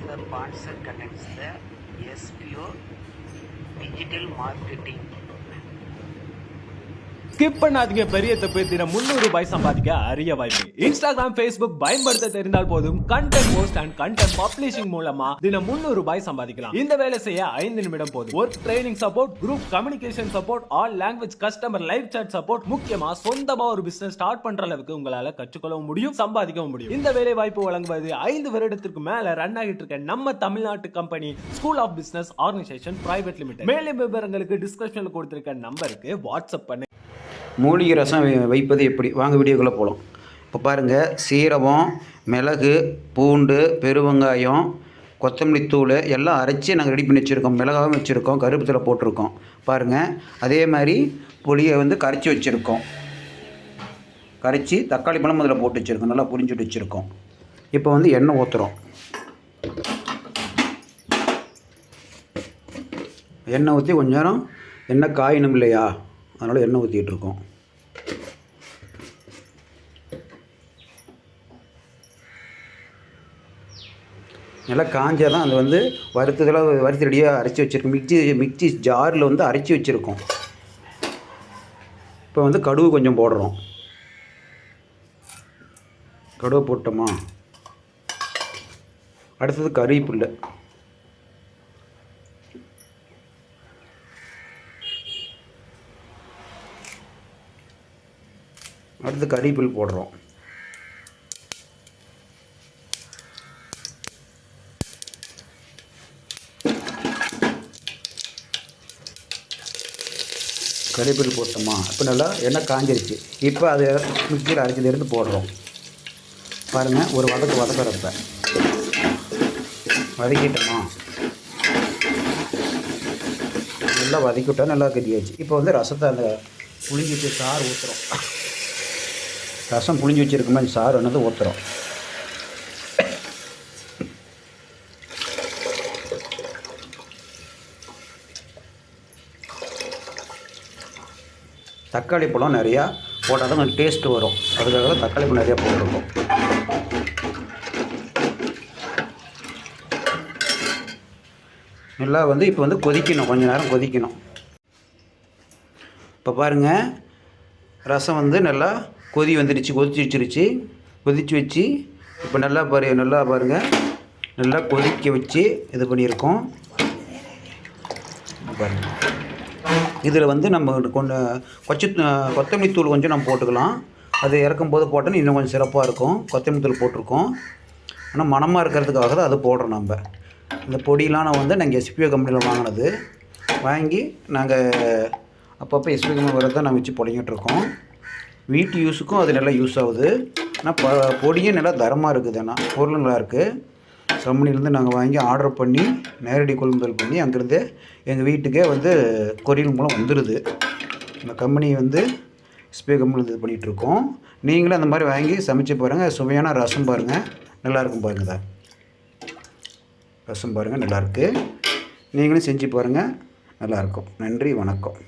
The sponsor connects the SPO digital marketing. Skip பண்ணாதீங்க, பெரிய தப்பு. தினம் 300 ரூபாய் சம்பாதிக்க அரிய வாய்ப்பு. இன்ஸ்டாகிராம், ஃபேஸ்புக் பயன்படுத்த தெரிந்தால் போதும். Content post and content publishing மூலமா தினம் 300 ரூபாய் சம்பாதிக்கலாம். இந்த வேலை செய்ய 5 நிமிடம் போதும். Work training support, group communication support, all language customer live chat support, முக்கியமா சொந்தமா ஒரு பிசினஸ் ஸ்டார்ட் பண்ற அளவுக்கு உங்களால கற்றுக்கொள்ளவும் முடியும், சம்பாதிக்கவும் முடியும். இந்த வேலை வாய்ப்பு வழங்குவது 5 வருடத்திற்கு மேல ரன் ஆகிட்டு இருக்க நம்ம தமிழ்நாட்டு company school of business organisation private limited. மேலும் விவரங்களுக்கு டிஸ்கிரிப்ஷன்ல கொடுத்திருக்க நம்பருக்கு வாட்ஸ்அப் பண்ணு. மூலிகை ரசம் வைப்பது எப்படி, வாங்க வீடியோக்குள்ளே போகலாம். இப்போ பாருங்கள், சீரகம், மிளகு, பூண்டு, பெருவெங்காயம், கொத்தமல்லி தூள் எல்லாம் அரைச்சி நாங்கள் ரெடி பண்ணி வச்சுருக்கோம். மிளகாவும் வச்சுருக்கோம், கருவேப்பிலை போட்டிருக்கோம். பாருங்கள், அதே மாதிரி புளியை கரைச்சி வச்சுருக்கோம். கரைச்சி தக்காளி பழம் அதில் போட்டு வச்சுருக்கோம், நல்லா புரிஞ்சுட்டு வச்சுருக்கோம். இப்போ எண்ணெய் ஊற்றுறோம். எண்ணெய் ஊற்றி கொஞ்ச நேரம் எண்ணெய் காயணும் இல்லையா, அதனால் எண்ணெய் ஊற்றிக்கிட்டு இருக்கோம். நல்லா காஞ்சால் தான் அது வறுத்ததெல்லாம் வறுத்து ரெடியாக அரைச்சி வச்சுருக்கோம். மிக்சி ஜாரில் அரைச்சி வச்சுருக்கோம். இப்போ கடுகு கொஞ்சம் போடுறோம். கடுகு போட்டோமா, அடுத்தது கறிவேப்பிலை. அடுத்து கறிவேப்பிலை போடுறோம். கறிவேப்பிலை போட்டோமா, இப்போ நல்லா எண்ணெய் காஞ்சிருச்சு. இப்போ அதை மிக்சியில் அரைச்சிலேருந்து போடுறோம். பாருங்கள், ஒரு வதக்கிறப்ப வதக்கிட்டோமா, நல்லா வதக்கிவிட்டா நல்லா கட்டியாச்சு. இப்போ ரசத்தை அந்த புளிஞ்சி வச்சு சாறு ஊற்றுறோம். ரசம் புளிஞ்சி வச்சுருக்குமா, அந்த சாறு ஊற்றுறோம். தக்காளி பழம் நிறையா போட்டால் தான் கொஞ்சம் டேஸ்ட்டு வரும். அதுக்காக தான் தக்காளி பழம் நிறையா போட்டிருக்கோம். நல்லா இப்போ கொதிக்கணும், கொஞ்சம் நேரம் கொதிக்கணும். இப்போ பாருங்கள், ரசம் நல்லா கொதிச்சு வச்சிருச்சு. கொதிச்சு வச்சு இப்போ நல்லா பாருங்கள், நல்லா கொதிக்க வச்சு இது பண்ணியிருக்கோம். பாருங்கள், இதில் நம்ம கொத்தமல்லி தூள் கொஞ்சம் நம்ம போட்டுக்கலாம். அது இறக்கும் போது போட்டோன்னா இன்னும் கொஞ்சம் சிறப்பாக இருக்கும். கொத்தமல்லி தூள் போட்டிருக்கோம், ஆனால் மணமாக இருக்கிறதுக்காக தான் அது போடுறோம். நம்ம இந்த பொடியெலாம் நாங்கள் எஸ்பிஓ கம்பெனியில் வாங்கினது. வாங்கி நாங்கள் அப்பப்போ எஸ்பிஓ கம்பெனி வரதான் நாங்கள் வச்சு புடங்கிட்டுருக்கோம். வீட்டு யூஸுக்கும் அது நல்லா யூஸ் ஆகுது. ஆனால் பொடியும் நல்லா தரமாக இருக்குது. ஆனால் பொருள் நல்லாயிருக்கு. கம்பெனிலேருந்து நாங்கள் வாங்கி ஆர்டர் பண்ணி நேரடி கொள்முதல் பண்ணி அங்கேருந்து எங்கள் வீட்டுக்கே கொரியர் மூலம் வந்துடுது. இந்த கம்பெனி ஸ்பே கம்பெனியில் இது பண்ணிகிட்ருக்கோம். நீங்களும் அந்த மாதிரி வாங்கி சமைச்சு பாருங்கள். சுவையான ரசம் பாருங்கள், நல்லாயிருக்கும். பாருங்கள், தான் ரசம் பாருங்கள், நல்லாயிருக்கு. நீங்களும் செஞ்சு பாருங்கள், நல்லாயிருக்கும். நன்றி, வணக்கம்.